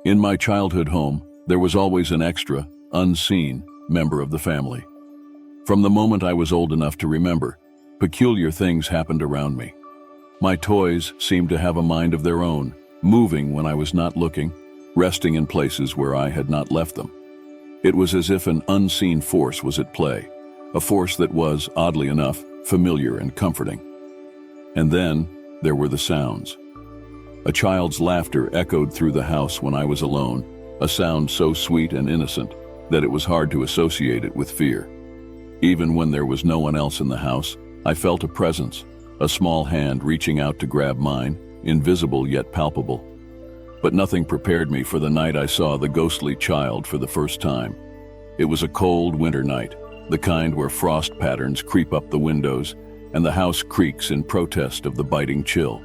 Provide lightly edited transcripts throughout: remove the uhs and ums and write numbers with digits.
In my childhood home, there was always an extra, unseen member of the family. From the moment I was old enough to remember, peculiar things happened around me. My toys seemed to have a mind of their own, moving when I was not looking, resting in places where I had not left them. It was as if an unseen force was at play, a force that was, oddly enough, familiar and comforting. And then there were the sounds. A child's laughter echoed through the house when I was alone, a sound so sweet and innocent that it was hard to associate it with fear. Even when there was no one else in the house, I felt a presence, a small hand reaching out to grab mine, invisible yet palpable. But nothing prepared me for the night I saw the ghostly child for the first time. It was a cold winter night, the kind where frost patterns creep up the windows and the house creaks in protest of the biting chill.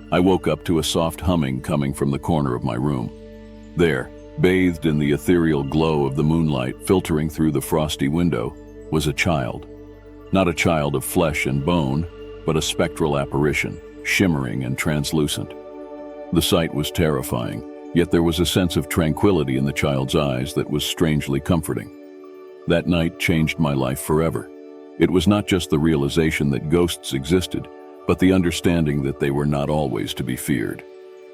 I woke up to a soft humming coming from the corner of my room. There, bathed in the ethereal glow of the moonlight filtering through the frosty window, was a child. Not a child of flesh and bone, but a spectral apparition, shimmering and translucent. The sight was terrifying, yet there was a sense of tranquility in the child's eyes that was strangely comforting. That night changed my life forever. It was not just the realization that ghosts existed, but the understanding that they were not always to be feared.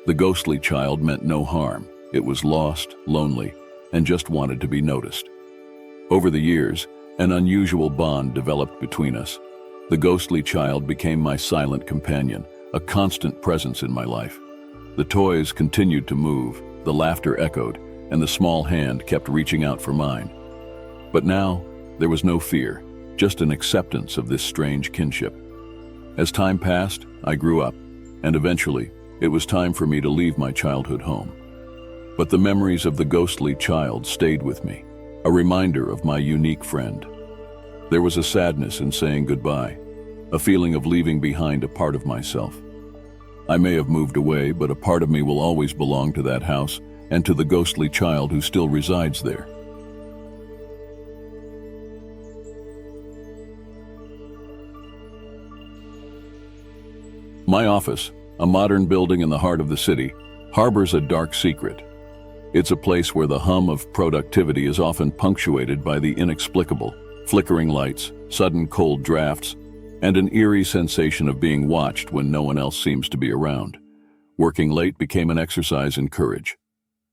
The ghostly child meant no harm. It was lost, lonely, and just wanted to be noticed. Over the years, an unusual bond developed between us. The ghostly child became my silent companion, a constant presence in my life. The toys continued to move, the laughter echoed, and the small hand kept reaching out for mine. But now, there was no fear, just an acceptance of this strange kinship. As time passed, I grew up, and eventually, it was time for me to leave my childhood home. But the memories of the ghostly child stayed with me, a reminder of my unique friend. There was a sadness in saying goodbye, a feeling of leaving behind a part of myself. I may have moved away, but a part of me will always belong to that house and to the ghostly child who still resides there. My office, a modern building in the heart of the city, harbors a dark secret. It's a place where the hum of productivity is often punctuated by the inexplicable, flickering lights, sudden cold drafts, and an eerie sensation of being watched when no one else seems to be around. Working late became an exercise in courage.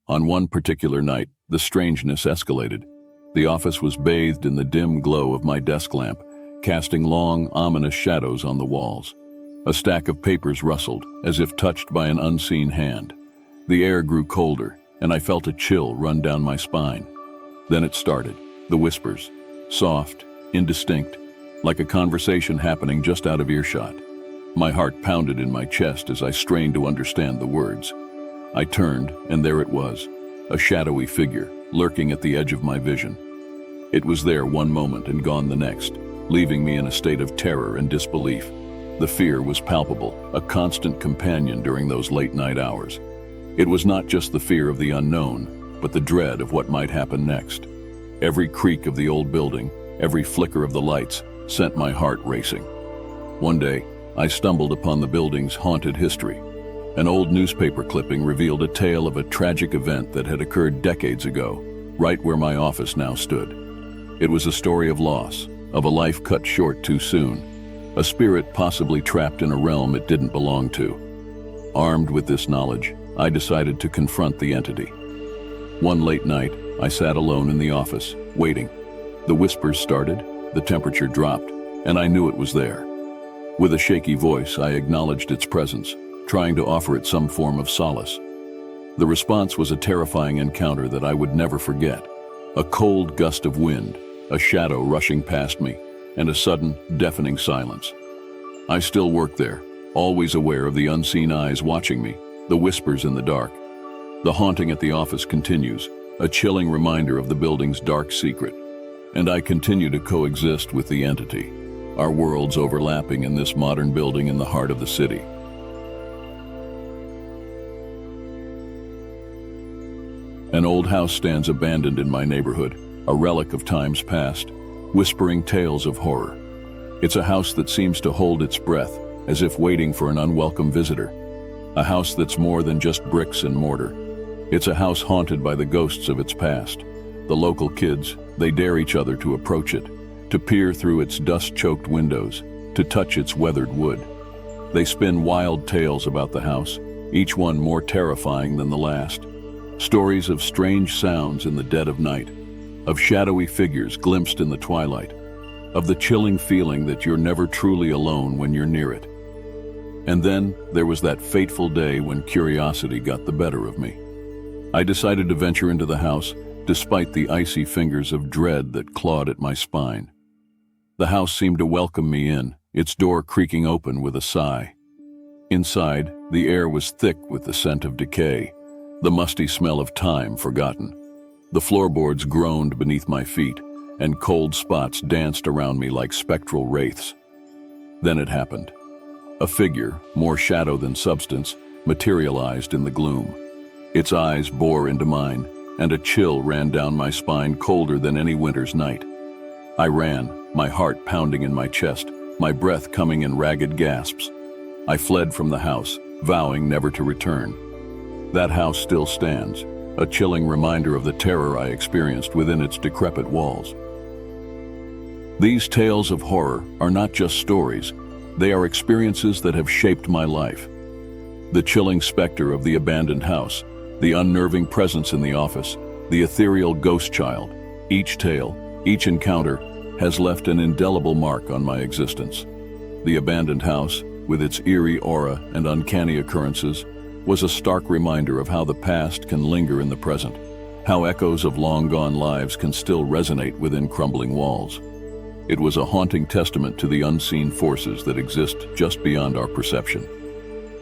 On one particular night, the strangeness escalated. The office was bathed in the dim glow of my desk lamp, casting long, ominous shadows on the walls. A stack of papers rustled, as if touched by an unseen hand. The air grew colder, and I felt a chill run down my spine. Then it started, the whispers, soft, indistinct, like a conversation happening just out of earshot. My heart pounded in my chest as I strained to understand the words. I turned, and there it was, a shadowy figure, lurking at the edge of my vision. It was there one moment and gone the next, leaving me in a state of terror and disbelief. The fear was palpable, a constant companion during those late-night hours. It was not just the fear of the unknown, but the dread of what might happen next. Every creak of the old building, every flicker of the lights, sent my heart racing. One day, I stumbled upon the building's haunted history. An old newspaper clipping revealed a tale of a tragic event that had occurred decades ago, right where my office now stood. It was a story of loss, of a life cut short too soon, a spirit possibly trapped in a realm it didn't belong to. Armed with this knowledge, I decided to confront the entity. One late night, I sat alone in the office, waiting. The whispers started, the temperature dropped, and I knew it was there. With a shaky voice, I acknowledged its presence, trying to offer it some form of solace. The response was a terrifying encounter that I would never forget. A cold gust of wind, a shadow rushing past me, and a sudden, deafening silence. I still worked there, always aware of the unseen eyes watching me, the whispers in the dark. The haunting at the office continues, a chilling reminder of the building's dark secret. And I continue to coexist with the entity, our worlds overlapping in this modern building in the heart of the city. An old house stands abandoned in my neighborhood, a relic of times past, whispering tales of horror. It's a house that seems to hold its breath, as if waiting for an unwelcome visitor. A house that's more than just bricks and mortar. It's a house haunted by the ghosts of its past. The local kids, they dare each other to approach it, to peer through its dust-choked windows, to touch its weathered wood. They spin wild tales about the house, each one more terrifying than the last. Stories of strange sounds in the dead of night, of shadowy figures glimpsed in the twilight, of the chilling feeling that you're never truly alone when you're near it. And then there was that fateful day when curiosity got the better of me. I decided to venture into the house despite the icy fingers of dread that clawed at my spine. The house seemed to welcome me in, its door creaking open with a sigh. Inside, the air was thick with the scent of decay, the musty smell of time forgotten. The floorboards groaned beneath my feet, and cold spots danced around me like spectral wraiths. Then it happened. A figure, more shadow than substance, materialized in the gloom. Its eyes bore into mine, and a chill ran down my spine colder than any winter's night. I ran, my heart pounding in my chest, my breath coming in ragged gasps. I fled from the house, vowing never to return. That house still stands, a chilling reminder of the terror I experienced within its decrepit walls. These tales of horror are not just stories, they are experiences that have shaped my life. The chilling specter of the abandoned house, the unnerving presence in the office, the ethereal ghost child, each tale, each encounter, has left an indelible mark on my existence. The abandoned house, with its eerie aura and uncanny occurrences, was a stark reminder of how the past can linger in the present, how echoes of long-gone lives can still resonate within crumbling walls. It was a haunting testament to the unseen forces that exist just beyond our perception.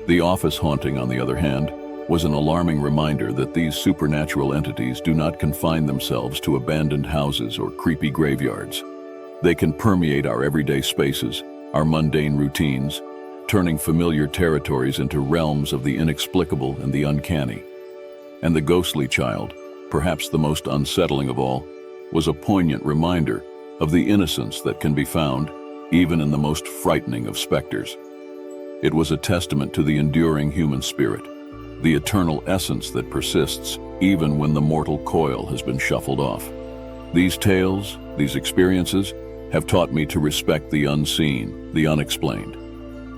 The office haunting, on the other hand, was an alarming reminder that these supernatural entities do not confine themselves to abandoned houses or creepy graveyards. They can permeate our everyday spaces, our mundane routines, turning familiar territories into realms of the inexplicable and the uncanny. And the ghostly child, perhaps the most unsettling of all, was a poignant reminder of the innocence that can be found even in the most frightening of specters. It was a testament to the enduring human spirit, the eternal essence that persists even when the mortal coil has been shuffled off. These tales, these experiences, have taught me to respect the unseen, the unexplained.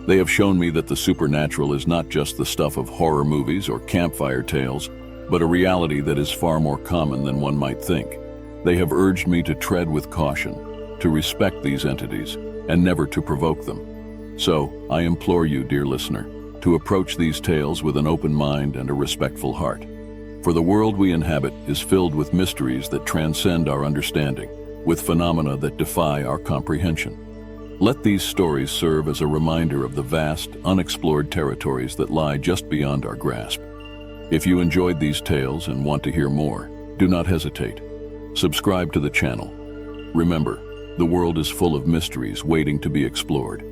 They have shown me that the supernatural is not just the stuff of horror movies or campfire tales, but a reality that is far more common than one might think. They have urged me to tread with caution, to respect these entities, and never to provoke them. So, I implore you, dear listener, to approach these tales with an open mind and a respectful heart. For the world we inhabit is filled with mysteries that transcend our understanding, with phenomena that defy our comprehension. Let these stories serve as a reminder of the vast, unexplored territories that lie just beyond our grasp. If you enjoyed these tales and want to hear more, do not hesitate. Subscribe to the channel. Remember, the world is full of mysteries waiting to be explored.